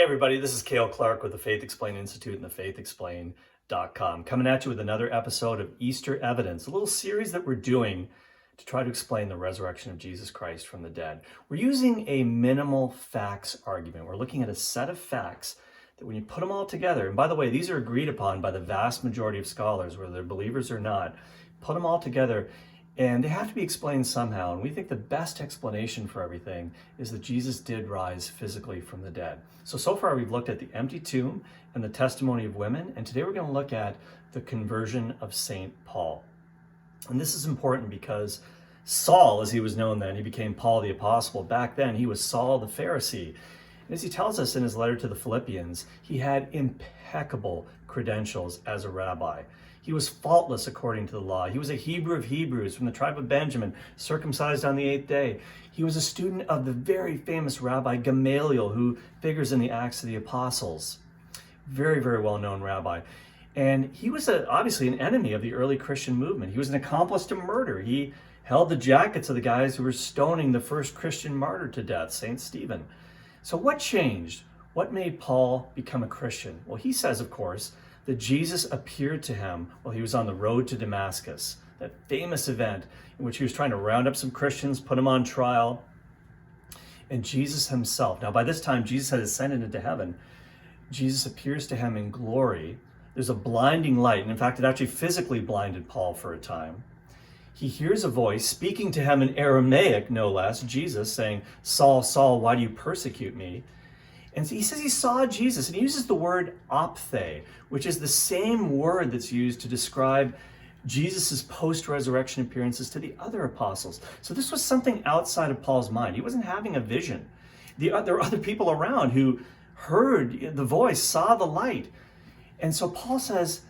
Hey everybody, this is Cale Clark with the Faith Explained Institute and thefaithexplained.com, coming at you with another episode of Easter Evidence, a little series that we're doing to try to explain the resurrection of Jesus Christ from the dead. We're using a minimal facts argument. We're looking at a set of facts that when you put them all together, and by the way, these are agreed upon by the vast majority of scholars, whether they're believers or not, put them all together and they have to be explained somehow. And we think the best explanation for everything is that Jesus did rise physically from the dead. So far we've looked at the empty tomb and the testimony of women. And today we're going to look at the conversion of St. Paul. And this is important because Saul, as he was known then, he became Paul the Apostle. Back then he was Saul the Pharisee. And as he tells us in his letter to the Philippians, he had impeccable credentials as a rabbi. He was faultless according to the law. He was a Hebrew of Hebrews from the tribe of Benjamin, circumcised on the 8th day. He was a student of the very famous Rabbi Gamaliel, who figures in the Acts of the Apostles. Very, very well-known rabbi. And he was obviously an enemy of the early Christian movement. He was an accomplice to murder. He held the jackets of the guys who were stoning the first Christian martyr to death, St. Stephen. So what changed? What made Paul become a Christian? Well, he says, of course, that Jesus appeared to him while he was on the road to Damascus, that famous event in which he was trying to round up some Christians, put them on trial. And Jesus himself, now by this time Jesus had ascended into heaven, Jesus appears to him in glory. There's a blinding light, and in fact it actually physically blinded Paul for a time. He hears a voice speaking to him in Aramaic, no less, Jesus saying, "Saul, Saul, why do you persecute me?" And he says he saw Jesus, and he uses the word ophthe, which is the same word that's used to describe Jesus's post-resurrection appearances to the other apostles. So this was something outside of Paul's mind. He wasn't having a vision. There were other people around who heard the voice, saw the light. And so Paul says,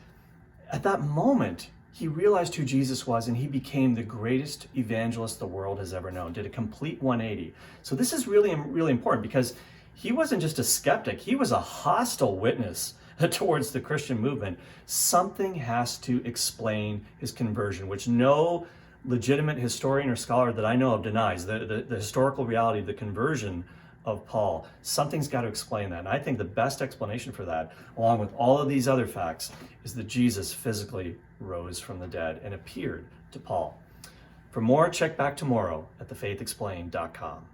at that moment, he realized who Jesus was, and he became the greatest evangelist the world has ever known, did a complete 180. So this is really, really important because he wasn't just a skeptic, he was a hostile witness towards the Christian movement. Something has to explain his conversion, which no legitimate historian or scholar that I know of denies, the historical reality of the conversion of Paul. Something's got to explain that. And I think the best explanation for that, along with all of these other facts, is that Jesus physically rose from the dead and appeared to Paul. For more, check back tomorrow at thefaithexplained.com.